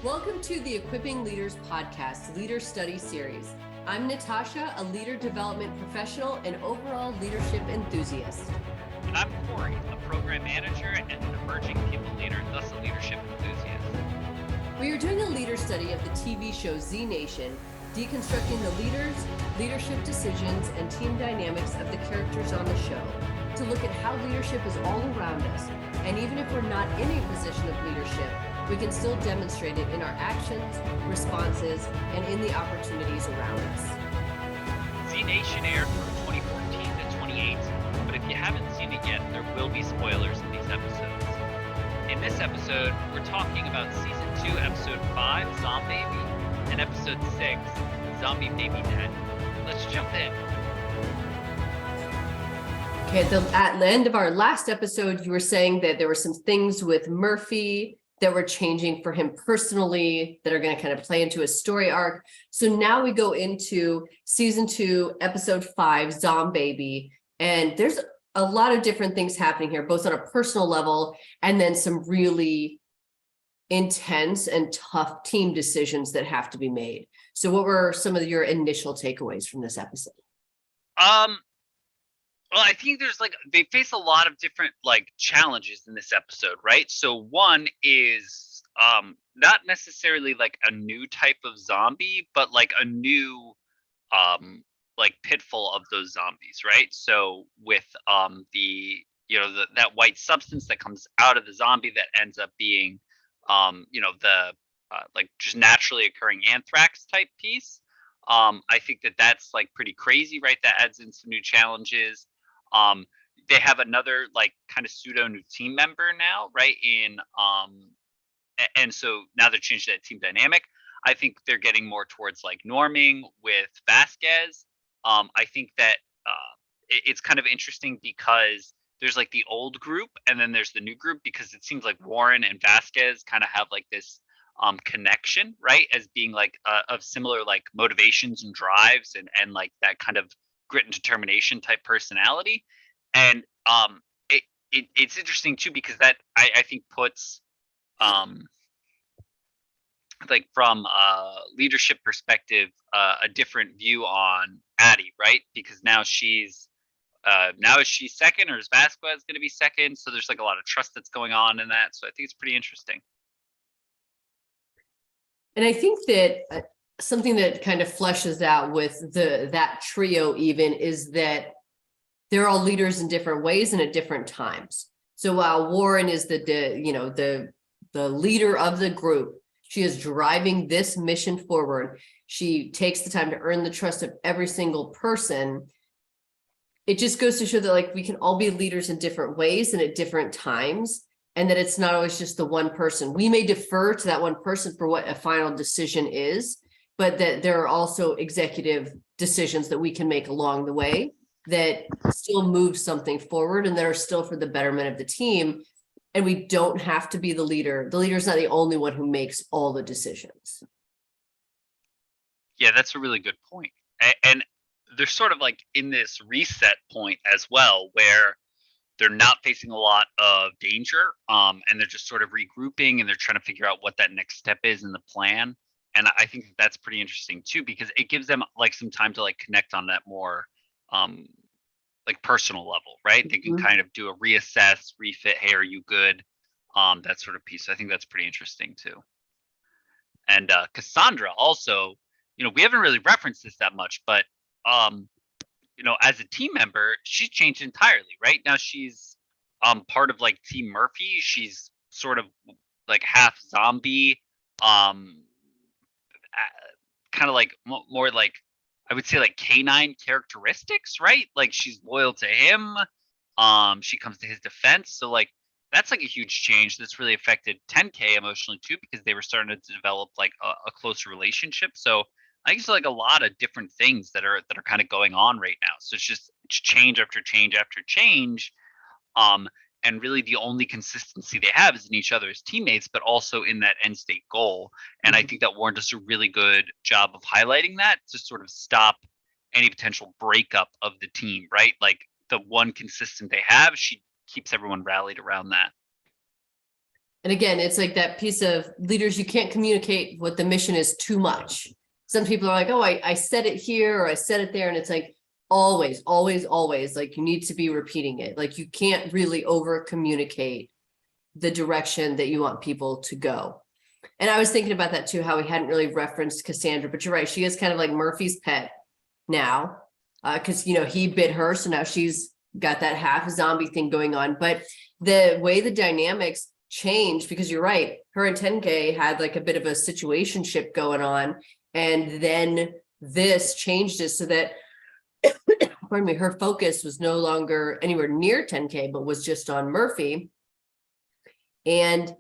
Welcome to the Equipping Leaders Podcast Leader Study Series. I'm Natasha, a leader development professional and overall leadership enthusiast. And I'm Corey, a program manager and an emerging people leader, thus a leadership enthusiast. We are doing a leader study of the TV show Z Nation, deconstructing the leaders, leadership decisions, and team dynamics of the characters on the show to look at how leadership is all around us. And even if we're not in a position of leadership, we can still demonstrate it in our actions, responses, and in the opportunities around us. Z Nation aired from 2014 to 2018, but if you haven't seen it yet, there will be spoilers in these episodes. In this episode, we're talking about Season 2, Episode 5, Zombaby, and Episode 6, Zombie Baby 10. Let's jump in. Okay, at the end of our last episode, you were saying that there were some things with Murphy that were changing for him personally that are going to kind of play into his story arc. So now we go into Season 2, Episode 5, Zombaby, and there's a lot of different things happening here, both on a personal level and then some really intense and tough team decisions that have to be made. So what were some of your initial takeaways from this episode? Well, I think they face a lot of different challenges in this episode, right? So one is not necessarily like a new type of zombie, but like a new pitfall of those zombies, right? So with that white substance that comes out of the zombie that ends up being just naturally occurring anthrax type piece. I think that's like pretty crazy, right? That adds in some new challenges. They have another kind of pseudo new team member now, right? And so now they're changing that team dynamic. I think they're getting more towards norming with Vasquez. I think that it's kind of interesting because there's the old group and then there's the new group, because it seems like Warren and Vasquez kind of have this connection, right? As being of similar motivations and drives and that kind of grit and determination type personality. And it's interesting too, because that I think puts from a leadership perspective a different view on Addie, right? Because now is she second, or is Vasquez going to be second? So there's a lot of trust that's going on in that. So I think it's pretty interesting. And I think that something that kind of fleshes out with that trio even is that they're all leaders in different ways and at different times. So while Warren is the leader of the group, she is driving this mission forward. She takes the time to earn the trust of every single person. It just goes to show that we can all be leaders in different ways and at different times, and that it's not always just the one person. We may defer to that one person for what a final decision is, but that there are also executive decisions that we can make along the way that still move something forward and that are still for the betterment of the team. And we don't have to be the leader. The leader is not the only one who makes all the decisions. Yeah, that's a really good point. And they're sort of in this reset point as well, where they're not facing a lot of danger, and they're just sort of regrouping and they're trying to figure out what that next step is in the plan. And I think that's pretty interesting too, because it gives them some time to connect on that more personal level, right? They can kind of do a reassess, refit. Hey, are you good? That sort of piece. I think that's pretty interesting too. And Cassandra also, we haven't really referenced this that much, but as a team member, she's changed entirely, right? Now she's part of Team Murphy. She's sort of half zombie, kind of more I would say canine characteristics, right? She's loyal to him. She comes to his defense. So that's a huge change that's really affected 10K emotionally too, because they were starting to develop a closer relationship. So I think it's a lot of different things that are kind of going on right now. So it's change after change after change. And really the only consistency they have is in each other as teammates, but also in that end state goal. And I think that Warren does a really good job of highlighting that to sort of stop any potential breakup of the team, right? The one consistent they have, she keeps everyone rallied around that. And again, it's like that piece of leaders, you can't communicate what the mission is too much. Some people are like, oh, I said it here or I said it there. And it's like always, always, always, like you need to be repeating it. Like you can't really over communicate the direction that you want people to go. And I was thinking about that too, how we hadn't really referenced Cassandra, but you're right. She is kind of like Murphy's pet now, because, you know, he bit her. So now she's got that half zombie thing going on. But the way the dynamics changed, because you're right, her and 10K had like a bit of a situationship going on. And then this changed it so that, pardon me, her focus was no longer anywhere near 10K, but was just on Murphy. And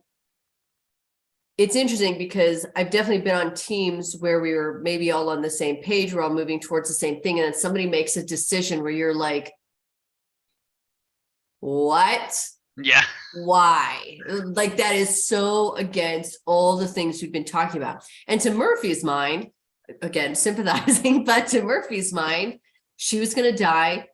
it's interesting because I've definitely been on teams where we were maybe all on the same page, we're all moving towards the same thing, and then somebody makes a decision where you're like, what? Yeah. Why? Like that is so against all the things we've been talking about. And to Murphy's mind, again, sympathizing, but to Murphy's mind, she was going to die.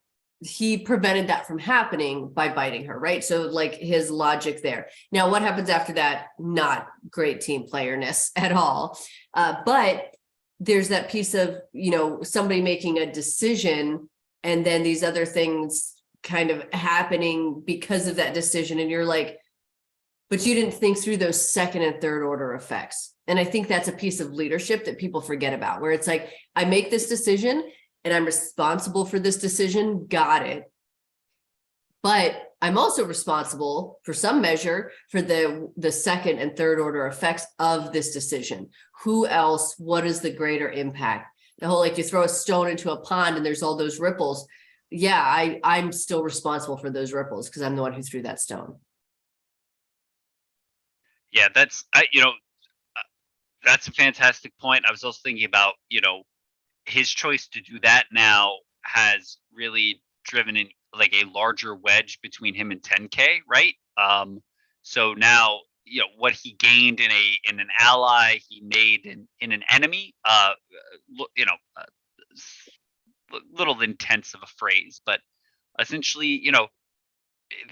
He prevented that from happening by biting her, right? So like his logic there. Now, what happens after that? Not great team playerness at all. But there's that piece of, you know, somebody making a decision and then these other things kind of happening because of that decision. And you're like, but you didn't think through those second and third order effects. And I think that's a piece of leadership that people forget about, where it's like, I make this decision and I'm responsible for this decision. Got it. But I'm also responsible for some measure for the second and third order effects of this decision. Who else? What is the greater impact? The whole, like you throw a stone into a pond and there's all those ripples. Yeah, I'm still responsible for those ripples because I'm the one who threw that stone. Yeah, that's that's a fantastic point. I was also thinking about, his choice to do that now has really driven in like a larger wedge between him and 10K, right? So now, what he gained in an ally, he made in an enemy. Little intense of a phrase, but essentially,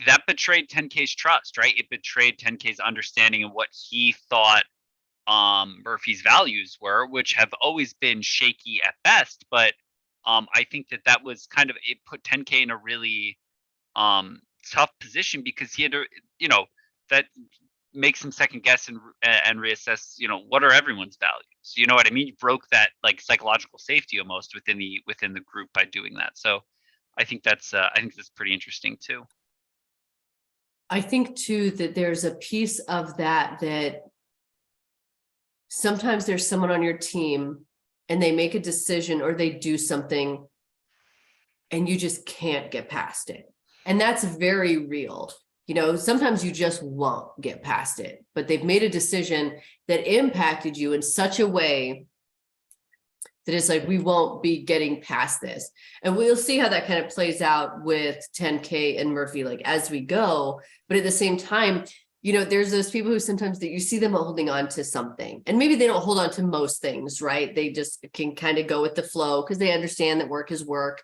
that betrayed 10K's trust, right? It betrayed 10K's understanding of what he thought Murphy's values were, which have always been shaky at best. But I think that was kind of, it put 10K in a really tough position because he had to, that makes him second guess and reassess, what are everyone's values? You know what I mean? You broke that like psychological safety almost within the group by doing that. So I think that's pretty interesting too. I think too that there's a piece of that sometimes there's someone on your team and they make a decision or they do something and you just can't get past it. And that's very real. Sometimes you just won't get past it, but they've made a decision that impacted you in such a way that it's like, we won't be getting past this. And we'll see how that kind of plays out with 10K and Murphy, like as we go. But at the same time, there's those people who sometimes that you see them holding on to something and maybe they don't hold on to most things, right? They just can kind of go with the flow because they understand that work is work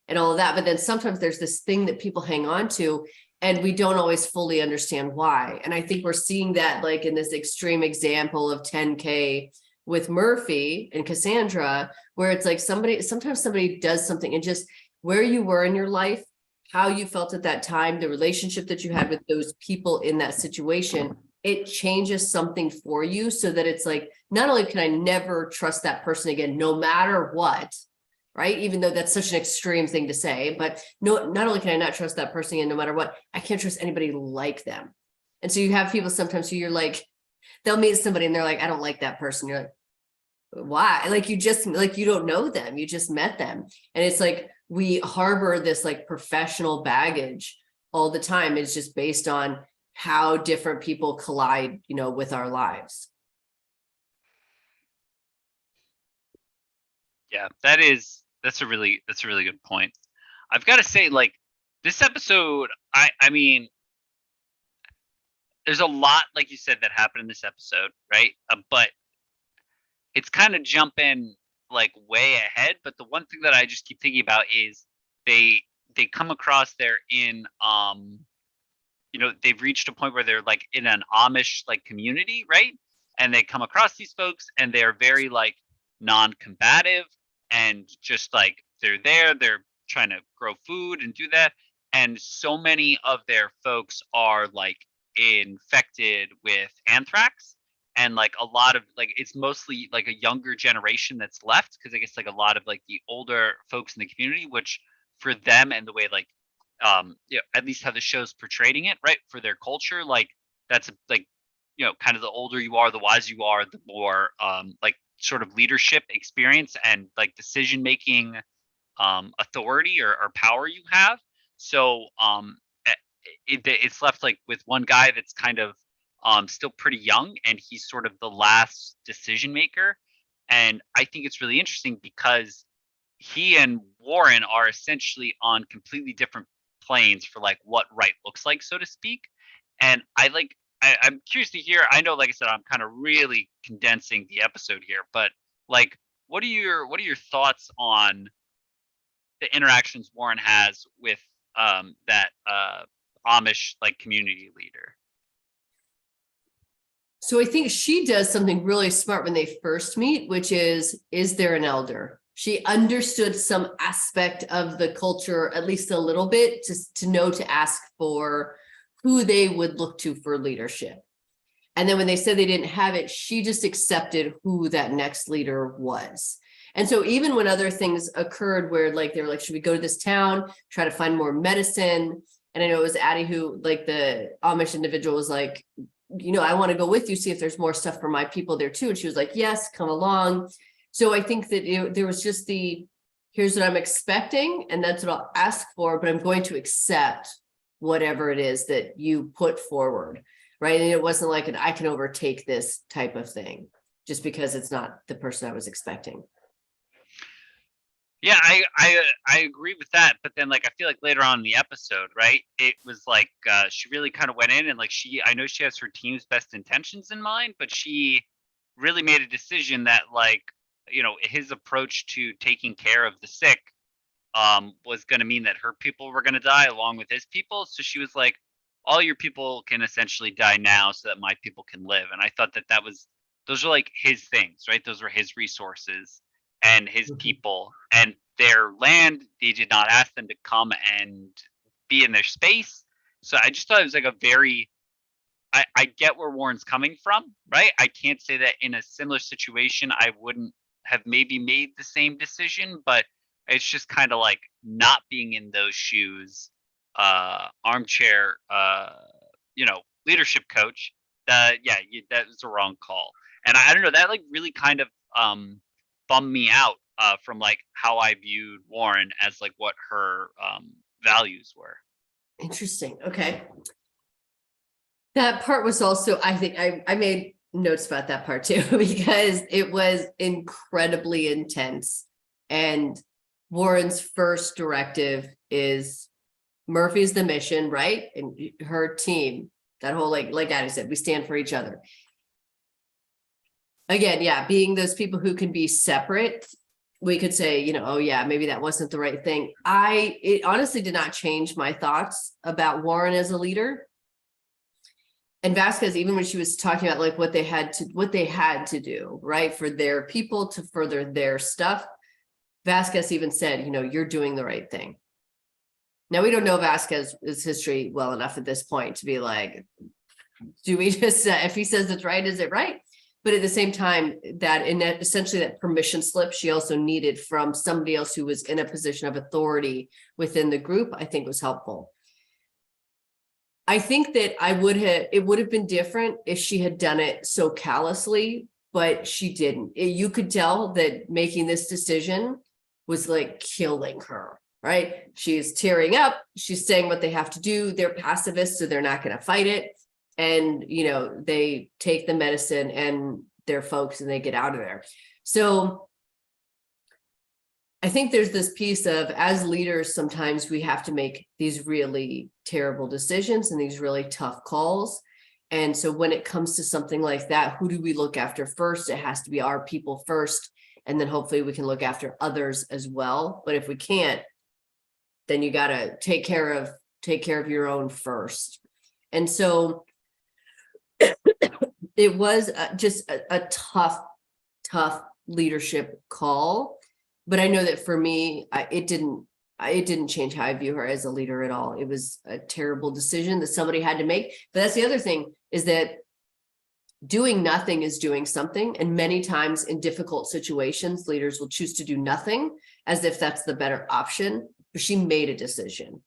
and all of that. But then sometimes there's this thing that people hang on to and we don't always fully understand why. And I think we're seeing that like in this extreme example of 10K with Murphy and Cassandra, where it's like sometimes somebody does something and just where you were in your life, how you felt at that time, the relationship that you had with those people in that situation, it changes something for you so that it's like, not only can I never trust that person again, no matter what, right? Even though that's such an extreme thing to say, but no, not only can I not trust that person again, no matter what, I can't trust anybody like them. And so you have people sometimes who you're like, they'll meet somebody and they're like, I don't like that person. You're like, why? Like you don't know them, you just met them. And it's like, we harbor this like professional baggage all the time. It's just based on how different people collide, with our lives. Yeah, that's a really good point. I've got to say, like, this episode, I mean, there's a lot, like you said, that happened in this episode, right? But it's kind of jumping like way ahead. But the one thing that I just keep thinking about is they come across there in they've reached a point where they're like in an Amish like community, right? And they come across these folks and they're very like non-combative and just like they're trying to grow food and do that. And so many of their folks are like infected with anthrax. And like a lot of like it's mostly like a younger generation that's left because I guess like a lot of like the older folks in the community, which for them and the way like at least how the show's portraying it, right? For their culture, like that's like, kind of the older you are, the wiser you are, the more like sort of leadership experience and like decision making authority or power you have. So it's left like with one guy that's kind of still pretty young and he's sort of the last decision maker. And I think it's really interesting because he and Warren are essentially on completely different planes for like what right looks like, so to speak. And I'm curious to hear. I know, like I said, I'm kind of really condensing the episode here, but like, what are your thoughts on the interactions Warren has with that Amish like community leader? So I think she does something really smart when they first meet, which is there an elder? She understood some aspect of the culture, at least a little bit, to know to ask for who they would look to for leadership. And then when they said they didn't have it, she just accepted who that next leader was. And so even when other things occurred where like they were like, should we go to this town, try to find more medicine? And I know it was Addie who, like the Amish individual was like, I want to go with you, see if there's more stuff for my people there too. And she was like, yes, come along. So I think that there was just here's what I'm expecting, and that's what I'll ask for, but I'm going to accept whatever it is that you put forward, right? And it wasn't like I can overtake this type of thing, just because it's not the person I was expecting. Yeah, I agree with that, but then like I feel like later on in the episode, right? It was like she really kind of went in and like I know she has her team's best intentions in mind, but she really made a decision that like, his approach to taking care of the sick was going to mean that her people were going to die along with his people. So she was like, all your people can essentially die now so that my people can live. And I thought that those are like his things, right? Those were his resources and his people and their land. They did not ask them to come and be in their space. So I just thought it was like a very, I get where Warren's coming from, right? I can't say that in a similar situation, I wouldn't have maybe made the same decision, but it's just kind of like not being in those shoes, armchair, leadership coach. That was a wrong call, and I don't know, that like really kind of bummed me out from like how I viewed Warren as like what her values were. Interesting. Okay. That part was also, I think I made notes about that part too, because it was incredibly intense. And Warren's first directive is Murphy's the mission, right? And her team, that whole, like Addie said, we stand for each other. Again, yeah, being those people who can be separate, we could say, oh yeah, maybe that wasn't the right thing. It honestly did not change my thoughts about Warren as a leader. And Vasquez, even when she was talking about like what they had to do, right, for their people to further their stuff, Vasquez even said, you're doing the right thing. Now, we don't know Vasquez's history well enough at this point to be like, do we just, if he says it's right, is it right? But at the same time, essentially that permission slip she also needed from somebody else who was in a position of authority within the group, I think was helpful. I think that it would have been different if she had done it so callously, but she didn't. You could tell that making this decision was like killing her, right? She's tearing up. She's saying what they have to do. They're pacifists, so they're not going to fight it. And, they take the medicine and their folks and they get out of there. So I think there's this piece of, as leaders, sometimes we have to make these really terrible decisions and these really tough calls. And so when it comes to something like that, who do we look after first? It has to be our people first. And then hopefully we can look after others as well. But if we can't, then you got to take care of your own first. And so it was just a tough leadership call. But I know that for me, it didn't change how I view her as a leader at all. It was a terrible decision that somebody had to make. But that's the other thing, is that doing nothing is doing something. And many times in difficult situations, leaders will choose to do nothing as if that's the better option. But she made a decision.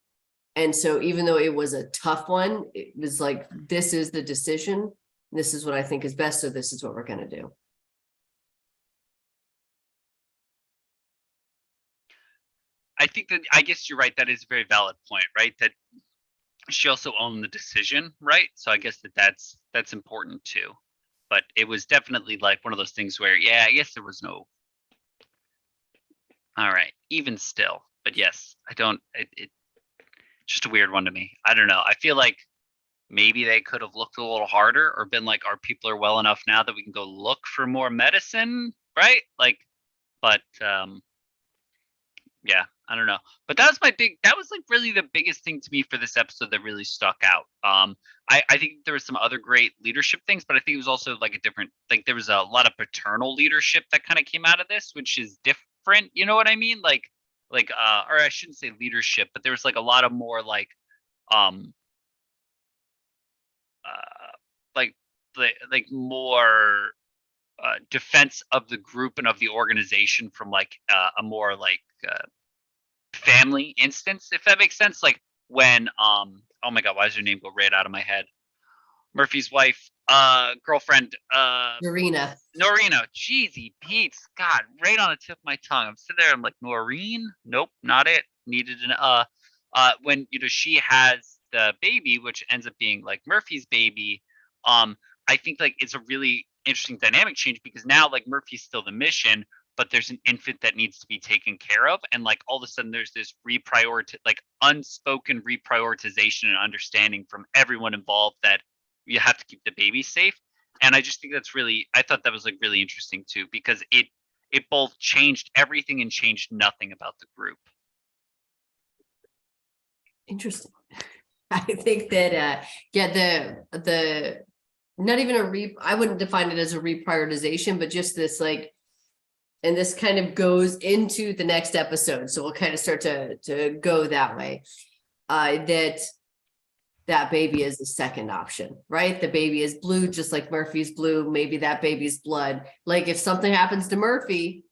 And so even though it was a tough one, it was like, this is the decision. This is what I think is best. So this is what we're going to do. I think that, I guess you're right. That is a very valid point, right? That she also owned the decision, right? So I guess that's important too. But it was definitely like one of those things where, yeah, I guess there was no. All right, even still, but yes, I don't. It's just a weird one to me. I don't know. I feel like maybe they could have looked a little harder, or been like, our people are well enough now that we can go look for more medicine, right? Like, but yeah, I don't know. But that was like really the biggest thing to me for this episode that really stuck out. I think there was some other great leadership things, but I think it was also like a different, like there was a lot of paternal leadership that kind of came out of this, which is different. You know what I mean? Or I shouldn't say leadership, but there was like a lot of more um, like, more defense of the group and of the organization from like a more like family instance, if that makes sense. Like when oh my god, why does her name go right out of my head? Murphy's wife, girlfriend, Norina. Jeezy Pete's, God, right on the tip of my tongue. I'm sitting there, I'm like, Noreen? Nope, not it. Needed an when she has the baby, which ends up being like Murphy's baby. I think like it's a really interesting dynamic change, because now like Murphy's still the mission, but there's an infant that needs to be taken care of, and like all of a sudden there's this unspoken reprioritization and understanding from everyone involved that you have to keep the baby safe. And I just think I thought that was like really interesting too, because it both changed everything and changed nothing about the group. Interesting. I think that the not even I wouldn't define it as a reprioritization, but just this like, and this kind of goes into the next episode. So we'll kind of start to go that way. That baby is the second option, right? The baby is blue, just like Murphy's blue. Maybe that baby's blood. Like if something happens to Murphy,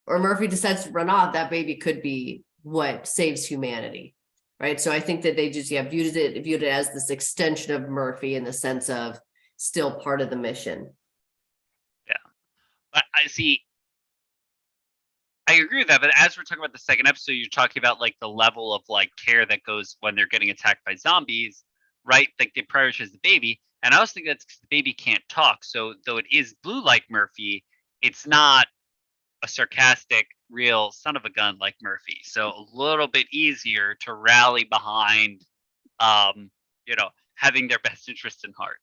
or Murphy decides to run off, that baby could be what saves humanity, right? So I think that they just viewed it as this extension of Murphy in the sense of still part of the mission. Yeah, but I see. I agree with that, but as we're talking about the second episode, you're talking about like the level of like care that goes when they're getting attacked by zombies, right? Like they prioritize the baby, and I also think that's because the baby can't talk. So though it is blue like Murphy, it's not a sarcastic, real son of a gun like Murphy. So a little bit easier to rally behind, having their best interest in heart.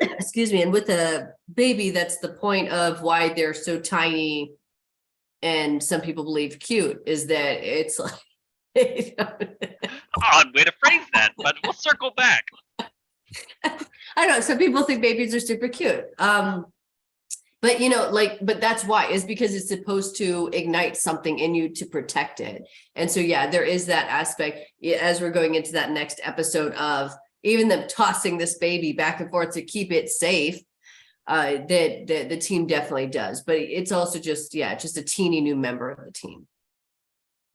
Excuse me. And with the baby, that's the point of why they're so tiny, and some people believe cute, is that it's like odd way to phrase that, but we'll circle back. I don't know. Some people think babies are super cute. But but that's why, is because it's supposed to ignite something in you to protect it. And so, yeah, there is that aspect as we're going into that next episode of even them tossing this baby back and forth to keep it safe. That the team definitely does, but it's also just a teeny new member of the team.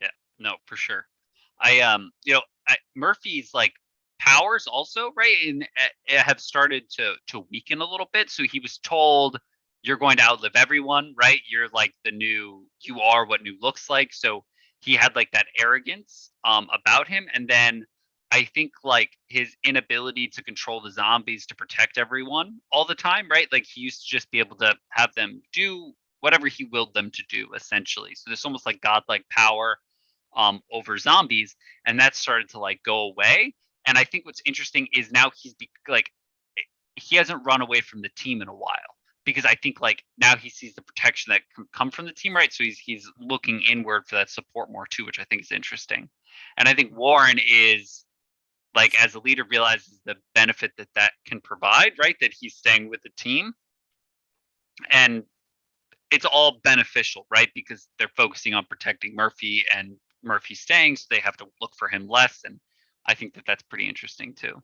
Yeah, no, for sure. Murphy's like powers also, right, and have started to weaken a little bit. So he was told, you're going to outlive everyone, right? You're like you are what new looks like. So he had like that arrogance about him, and then I think like his inability to control the zombies to protect everyone all the time, right? Like he used to just be able to have them do whatever he willed them to do, essentially. So there's almost like godlike power over zombies, and that started to like go away. And I think what's interesting is now he hasn't run away from the team in a while, because I think like now he sees the protection that can come from the team, right? So he's looking inward for that support more too, which I think is interesting. And I think Warren is like as a leader realizes the benefit that that can provide, right? That he's staying with the team, and it's all beneficial, right? Because they're focusing on protecting Murphy, and Murphy's staying, so they have to look for him less. And I think that that's pretty interesting too.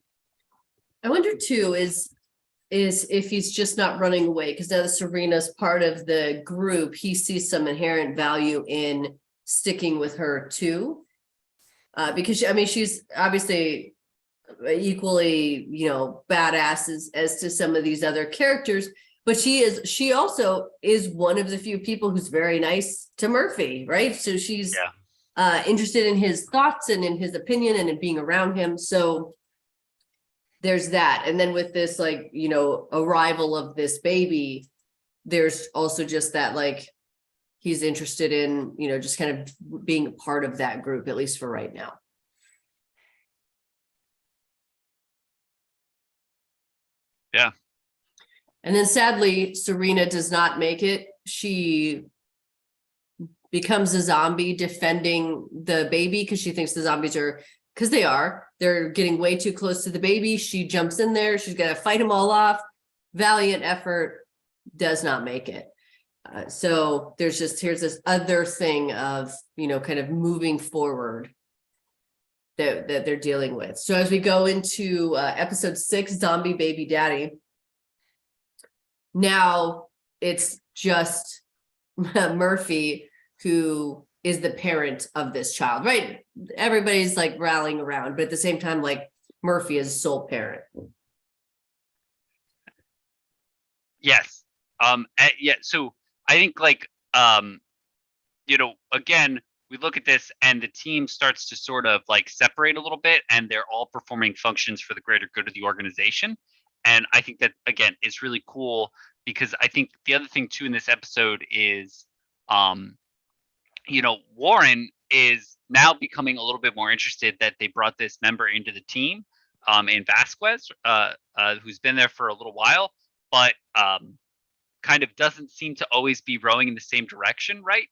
I wonder too, is if he's just not running away, because now that Serena's part of the group, he sees some inherent value in sticking with her too. Because I mean, she's obviously equally, badass as to some of these other characters, but she also is one of the few people who's very nice to Murphy, right? So she's interested in his thoughts and in his opinion and in being around him. So there's that. And then with this, arrival of this baby, there's also just that, he's interested in, just kind of being a part of that group, at least for right now. Yeah. And then sadly, Serena does not make it. She becomes a zombie defending the baby because she thinks the zombies they're getting way too close to the baby. She jumps in there. She's going to fight them all off. Valiant effort, does not make it. So here's this other thing of, kind of moving forward that they're dealing with. So as we go into episode 6, Zombie Baby Daddy, now it's just Murphy who is the parent of this child, right? Everybody's rallying around, but at the same time, Murphy is sole parent. Yes. Yeah. So I think again, we look at this and the team starts to sort of separate a little bit, and they're all performing functions for the greater good of the organization. And I think that, again, is really cool, because I think the other thing too in this episode is, Warren is now becoming a little bit more interested that they brought this member into the team, in Vasquez, who's been there for a little while, but kind of doesn't seem to always be rowing in the same direction, right?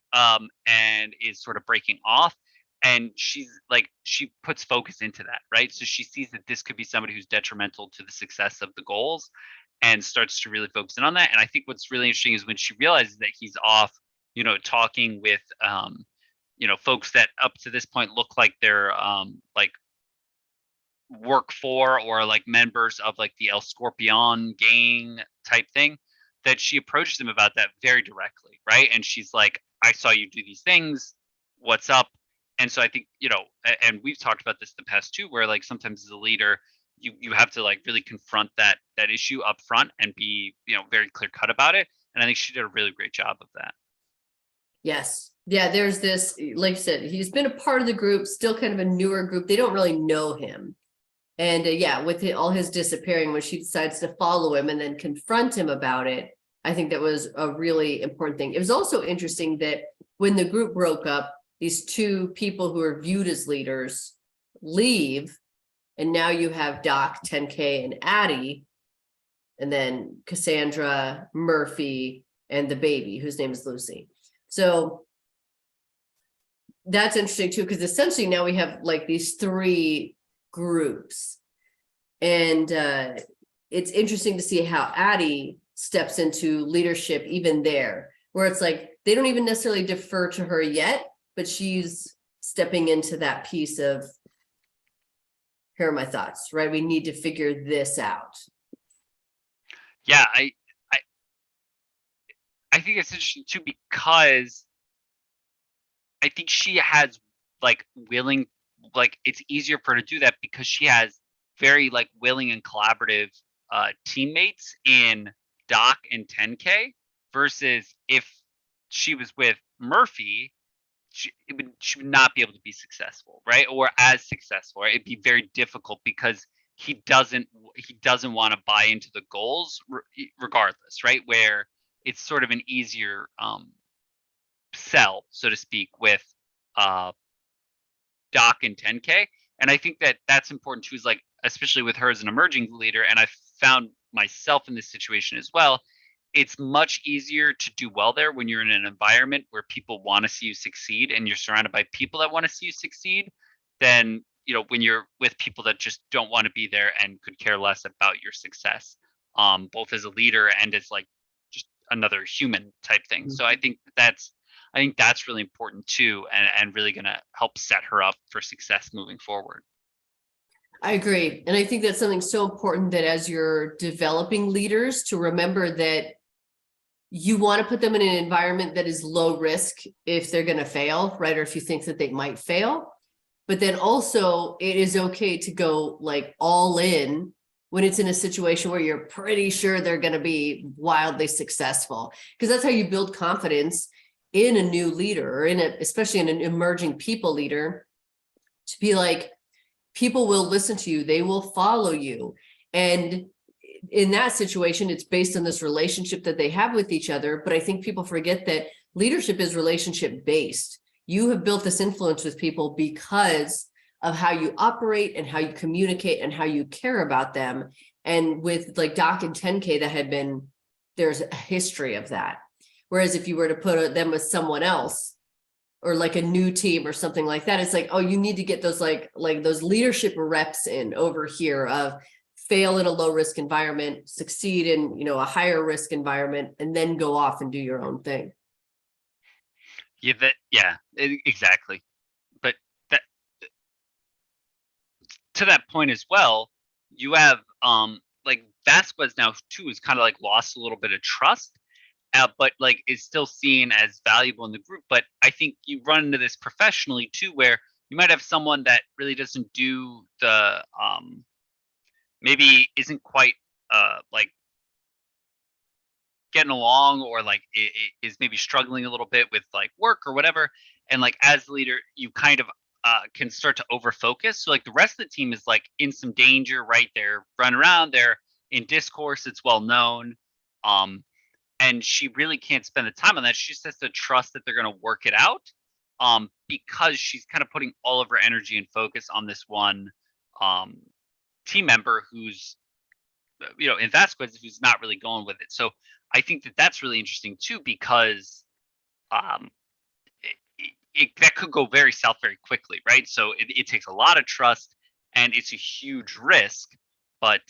And is sort of breaking off. And she puts focus into that, right? So she sees that this could be somebody who's detrimental to the success of the goals, and starts to really focus in on that. And I think what's really interesting is when she realizes that he's off, talking with, folks that up to this point look like they're work for, or members of the El Scorpion gang type thing, that she approaches him about that very directly, right? And she's like, I saw you do these things, what's up? And so I think, and we've talked about this in the past too, where sometimes as a leader, you have to really confront that issue up front and be, very clear cut about it. And I think she did a really great job of that. Yes. Yeah, there's this, like you said, he's been a part of the group, still kind of a newer group. They don't really know him. And with all his disappearing, when she decides to follow him and then confront him about it, I think that was a really important thing. It was also interesting that when the group broke up, these two people who are viewed as leaders leave, and now you have Doc, 10K, and Addie, and then Cassandra, Murphy, and the baby, whose name is Lucy. So that's interesting too, because essentially now we have these 3 groups, and it's interesting to see how Addie steps into leadership even there, where it's they don't even necessarily defer to her yet, but she's stepping into that piece of, here are my thoughts, right? We need to figure this out. Yeah, I think it's interesting too, because I think she has willing, it's easier for her to do that because she has very willing and collaborative teammates in Doc and 10K, versus if she was with Murphy, she would not be able to be successful, right? Or as successful, right? It'd be very difficult because he doesn't want to buy into the goals regardless, right? Where it's sort of an easier sell, so to speak, with Doc and 10K. And I think that that's important too, is especially with her as an emerging leader, and I found myself in this situation as well. It's much easier to do well there when you're in an environment where people want to see you succeed and you're surrounded by people that want to see you succeed, than when you're with people that just don't want to be there and could care less about your success, both as a leader and as like just another human type thing. So I think that's really important too, and really going to help set her up for success moving forward. I agree. And I think that's something so important, that as you're developing leaders, to remember that you want to put them in an environment that is low risk if they're going to fail, right? Or if you think that they might fail. But then also it is okay to go like all in when it's in a situation where you're pretty sure they're going to be wildly successful, because that's how you build confidence in a new leader, or especially in an emerging people leader, to be like, people will listen to you, they will follow you. And in that situation, it's based on this relationship that they have with each other. But I think people forget that leadership is relationship based. You have built this influence with people because of how you operate and how you communicate and how you care about them. And with like Doc and 10K, there's a history of that. Whereas if you were to put them with someone else, or like a new team or something like that, it's like, oh, you need to get those like those leadership reps in over here of fail in a low risk environment, succeed in, a higher risk environment, and then go off and do your own thing. Exactly. But that, to that point as well, you have like Vasquez now too is kind of like lost a little bit of trust, but like is still seen as valuable in the group. But I think you run into this professionally too, where you might have someone that really doesn't do the maybe isn't quite like getting along, or like is maybe struggling a little bit with like work or whatever. And like as the leader, you kind of can start to over focus. So like the rest of the team is like in some danger, right? They're running around, they're in discourse, it's well known. And she really can't spend the time on that. She just has to trust that they're going to work it out, because she's kind of putting all of her energy and focus on this one team member who's, in Vasquez, who's not really going with it. So I think that that's really interesting too, because that could go very south very quickly, right? So it takes a lot of trust, and it's a huge risk. But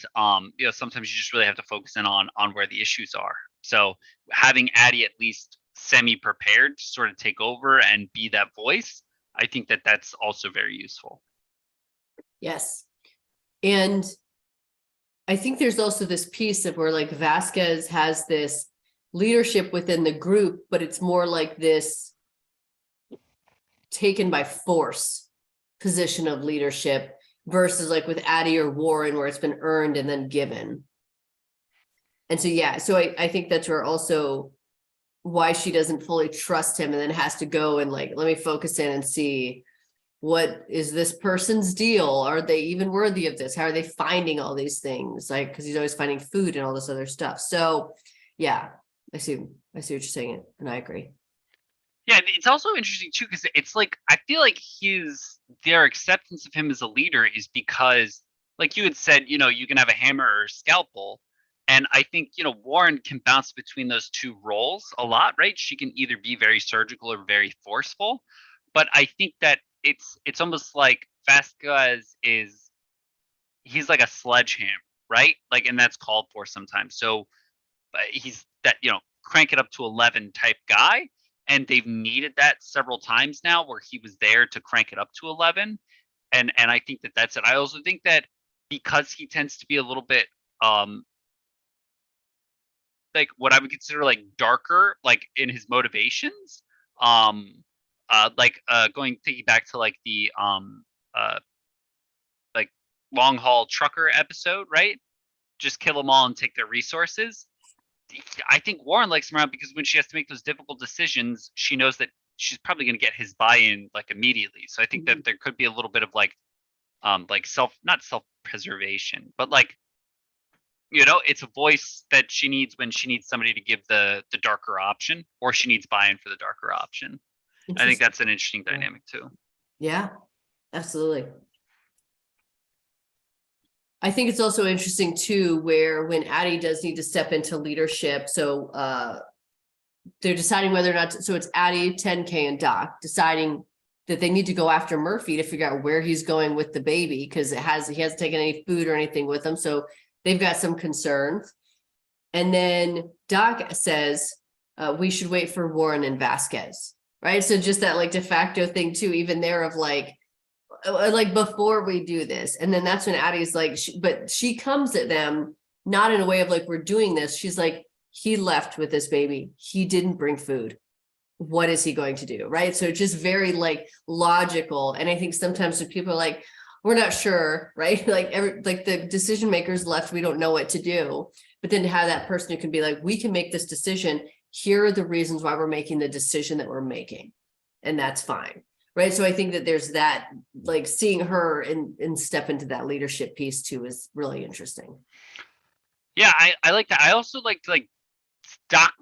sometimes you just really have to focus in on where the issues are. So having Addie at least semi-prepared to sort of take over and be that voice, I think that that's also very useful. Yes. And I think there's also this piece of where like Vasquez has this leadership within the group, but it's more like this taken by force position of leadership versus like with Addie or Warren, where it's been earned and then given. And so, I think that's where also why she doesn't fully trust him, and then has to go and like, let me focus in and see, what is this person's deal? Are they even worthy of this? How are they finding all these things? Like, because he's always finding food and all this other stuff. So yeah, I see what you're saying, and I agree. Yeah, it's also interesting too, because it's like I feel like their acceptance of him as a leader is because, like you had said, you can have a hammer or a scalpel. And I think, Warren can bounce between those two roles a lot, right? She can either be very surgical or very forceful. But I think that it's almost like Vasquez he's like a sledgehammer, right? Like, and that's called for sometimes. So he's that, crank it up to 11 type guy. And they've needed that several times now, where he was there to crank it up to 11. And I think that that's it. I also think that because he tends to be a little bit like what I would consider like darker, like in his motivations, thinking back to like the like long haul trucker episode, right? Just kill them all and take their resources. I think Warren likes him around because when she has to make those difficult decisions, she knows that she's probably going to get his buy-in like immediately. So I think that there could be a little bit of like not self-preservation, but like, it's a voice that she needs when she needs somebody to give the darker option, or she needs buy-in for the darker option. I think that's an interesting dynamic too. Yeah, absolutely. I think it's also interesting too, where when Addie does need to step into leadership, so they're deciding whether or not so it's Addie, 10K, and Doc deciding that they need to go after Murphy to figure out where he's going with the baby, because he hasn't taken any food or anything with him. So they've got some concerns. And then Doc says, we should wait for Warren and Vasquez, right? So just that like de facto thing too, even there of like before we do this. And then that's when Addie's like, but she comes at them, not in a way of like, we're doing this. She's like, he left with this baby. He didn't bring food. What is he going to do? Right. So just very like logical. And I think sometimes when people are like, we're not sure, right? Like the decision makers left, we don't know what to do. But then to have that person who can be like, we can make this decision. Here are the reasons why we're making the decision that we're making. And that's fine. Right. So I think that there's that, like seeing her and step into that leadership piece too is really interesting. Yeah, I like that. I also like Doc,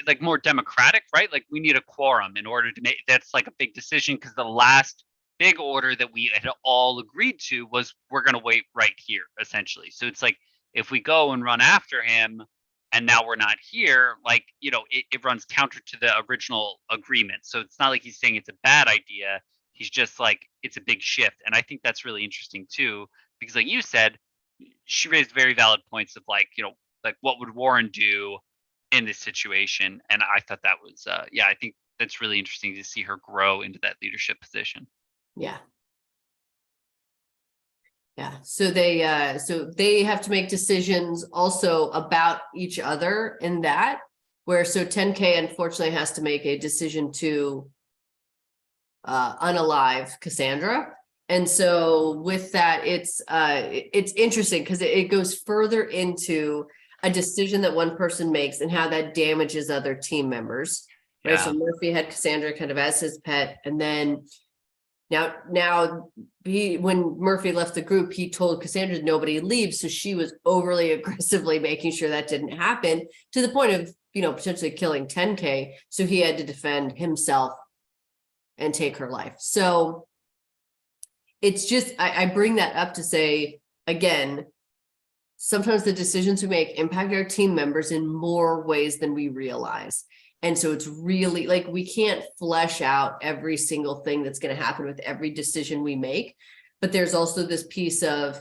like more democratic, right? Like we need a quorum in order to make, that's like a big decision, because the last big order that we had all agreed to was we're going to wait right here, essentially. So it's like, if we go and run after him and now we're not here, like, it runs counter to the original agreement. So it's not like he's saying it's a bad idea. He's just like, it's a big shift. And I think that's really interesting too, because like you said, she raised very valid points of like, like what would Warren do in this situation? And I thought that was, I think that's really interesting to see her grow into that leadership position. Yeah. Yeah. So they have to make decisions also about each other in that, where so 10K unfortunately has to make a decision to unalive Cassandra. And so with that, it's interesting because it goes further into a decision that one person makes and how that damages other team members. Right. Yeah. So Murphy had Cassandra kind of as his pet. And then now when Murphy left the group, he told Cassandra nobody leaves. So she was overly aggressively making sure that didn't happen, to the point of, potentially killing 10K. So he had to defend himself and take her life. So it's just, I bring that up to say, again, sometimes the decisions we make impact our team members in more ways than we realize. And so it's really like, we can't flesh out every single thing that's going to happen with every decision we make. But there's also this piece of,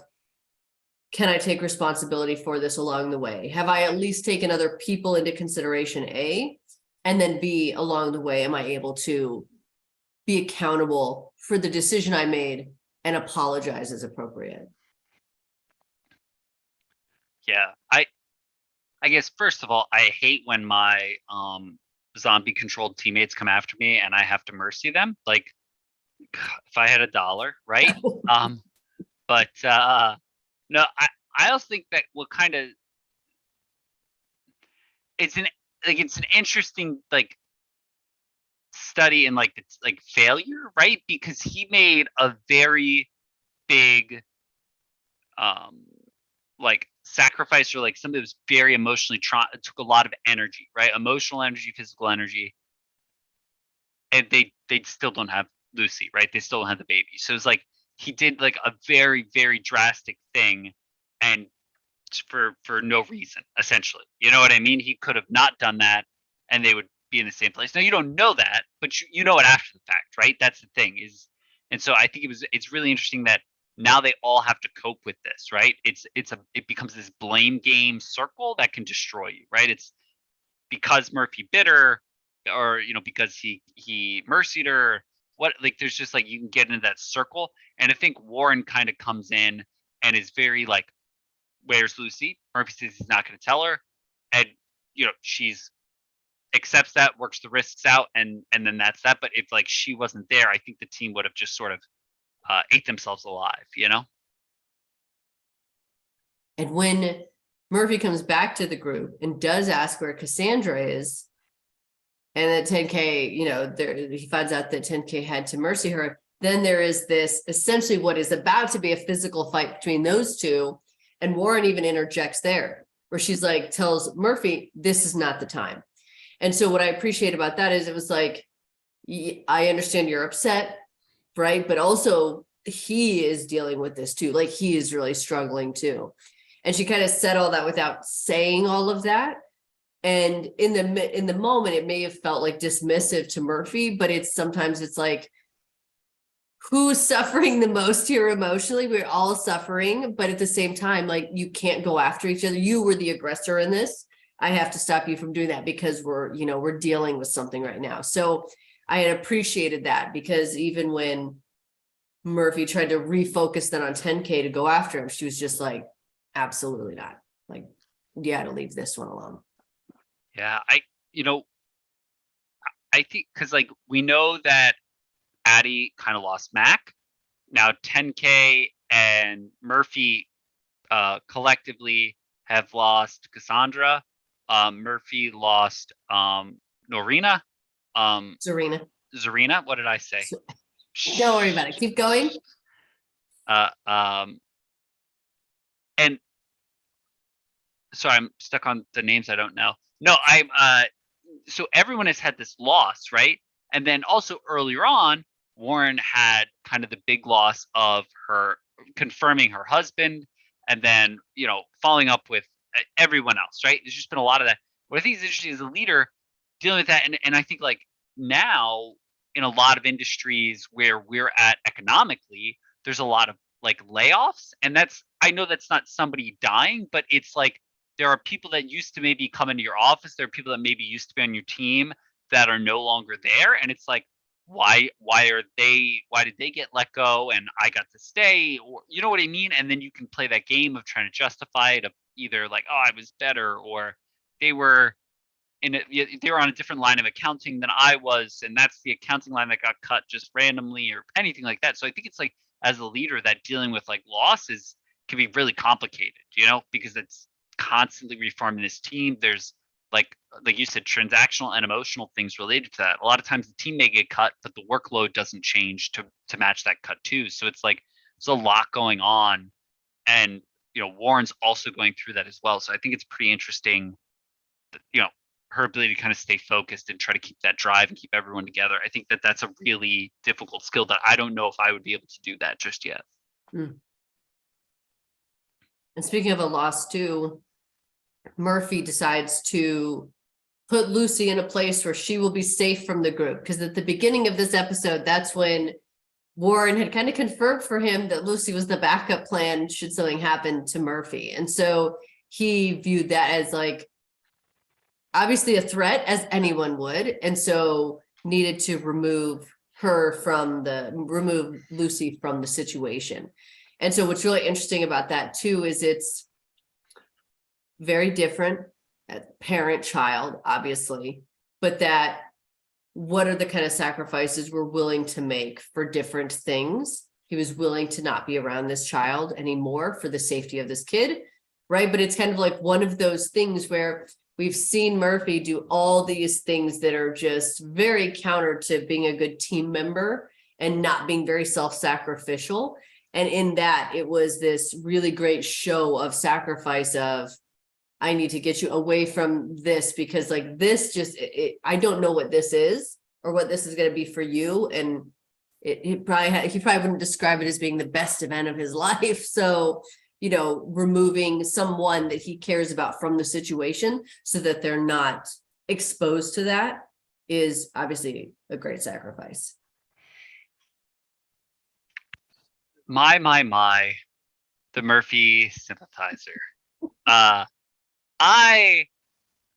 can I take responsibility for this along the way? Have I at least taken other people into consideration, A? And then B, along the way, am I able to be accountable for the decision I made and apologize as appropriate? Yeah, I guess first of all, I hate when my zombie controlled teammates come after me and I have to mercy them. Like, if I had $1, right? But no, I also think that what kind of, it's an interesting like study in like it's like failure, right? Because he made a very big like sacrifice, or like something that was very emotionally it took a lot of energy, right? Emotional energy, physical energy, and they still don't have Lucy, right? They still don't have the baby. So it's like he did like a very, very drastic thing, and for no reason, essentially. You know what I mean? He could have not done that and they would be in the same place. Now you don't know that, but you know it after the fact, right? That's the thing is, and so I think it's really interesting that now they all have to cope with this, right? It becomes this blame game circle that can destroy you, right? It's because Murphy bit her, or because he mercied her. What, like, there's just like, you can get into that circle. And I think Warren kind of comes in and is very like, where's Lucy? Murphy says he's not going to tell her, and she's accepts that, works the risks out, and then that's that. But if like she wasn't there, I think the team would have just sort of ate themselves alive, And when Murphy comes back to the group and does ask where Cassandra is, and that 10K, he finds out that 10K had to mercy her, then there is this essentially what is about to be a physical fight between those two. And Warren even interjects there, where she's like, tells Murphy, this is not the time. And so what I appreciate about that is it was like, I understand you're upset, right? But also he is dealing with this too. Like, he is really struggling too. And she kind of said all that without saying all of that. And in the moment, it may have felt like dismissive to Murphy, but sometimes it's like, who's suffering the most here emotionally. We're all suffering, but at the same time, like you can't go after each other. You were the aggressor in this. I have to stop you from doing that because we're dealing with something right now. So I had appreciated that, because even when Murphy tried to refocus then on 10K to go after him, she was just like, absolutely not. Like, you got to leave this one alone. Yeah, I think because like we know that Addie kind of lost Mac. Now 10K and Murphy collectively have lost Cassandra. Murphy lost Norina. Zarina, Zarina, what did I say? don't worry about it. Keep going. And sorry, I'm stuck on the names I don't know. No, so everyone has had this loss, right? And then also earlier on, Warren had kind of the big loss of her confirming her husband, and then following up with everyone else, right? There's just been a lot of that. What I think is interesting as a leader dealing with that, and I think like now in a lot of industries where we're at economically, there's a lot of like layoffs, and I know that's not somebody dying, but it's like there are people that used to maybe come into your office. There are people that maybe used to be on your team that are no longer there. And it's like, why did they get let go and I got to stay? Or you know what I mean? And then you can play that game of trying to justify it, of either like, oh, I was better, or they were they were on a different line of accounting than I was, and that's the accounting line that got cut just randomly, or anything like that. So I think it's like, as a leader, that dealing with like losses can be really complicated, because it's constantly reforming this team. There's like you said, transactional and emotional things related to that. A lot of times the team may get cut, but the workload doesn't change to match that cut too. So it's like there's a lot going on, and Warren's also going through that as well. So I think it's pretty interesting, her ability to kind of stay focused and try to keep that drive and keep everyone together. I think that that's a really difficult skill that I don't know if I would be able to do that just yet. And speaking of a loss too, Murphy decides to put Lucy in a place where she will be safe from the group. Because at the beginning of this episode, that's when Warren had kind of confirmed for him that Lucy was the backup plan should something happen to Murphy. And so he viewed that as like, obviously a threat, as anyone would. And so needed to remove Lucy from the situation. And so what's really interesting about that too, is it's very different, parent child, obviously, but that what are the kind of sacrifices we're willing to make for different things. He was willing to not be around this child anymore for the safety of this kid, right? But it's kind of like one of those things where we've seen Murphy do all these things that are just very counter to being a good team member and not being very self-sacrificial. And in that, it was this really great show of sacrifice of, I need to get you away from this, because like this just, I don't know what this is or what this is going to be for you. And he probably wouldn't describe it as being the best event of his life. So, removing someone that he cares about from the situation so that they're not exposed to that is obviously a great sacrifice. My, the Murphy sympathizer. I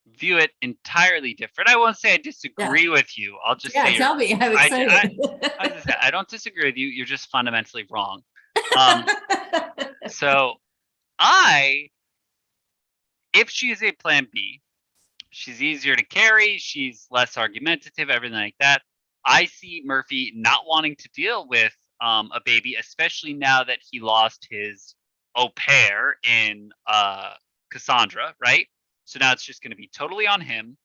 view it entirely different. I won't say I disagree with you. I'll just say tell me. I'm excited. I don't disagree with you. You're just fundamentally wrong. So if she is a plan B, she's easier to carry, she's less argumentative, everything like that. I see Murphy not wanting to deal with a baby, especially now that he lost his au pair in Cassandra, right? So now it's just going to be totally on him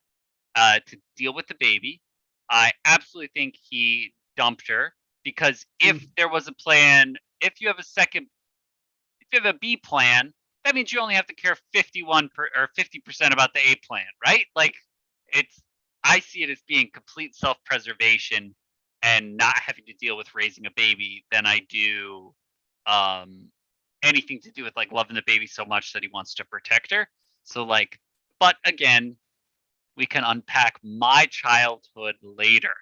to deal with the baby. I absolutely think he dumped her, because if there was a plan, if you have a B plan, that means you only have to care 50% about the A plan, right? Like I see it as being complete self-preservation and not having to deal with raising a baby than I do anything to do with like loving the baby so much that he wants to protect her. So like, but again, we can unpack my childhood later.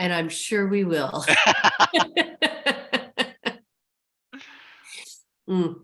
And I'm sure we will. Mm.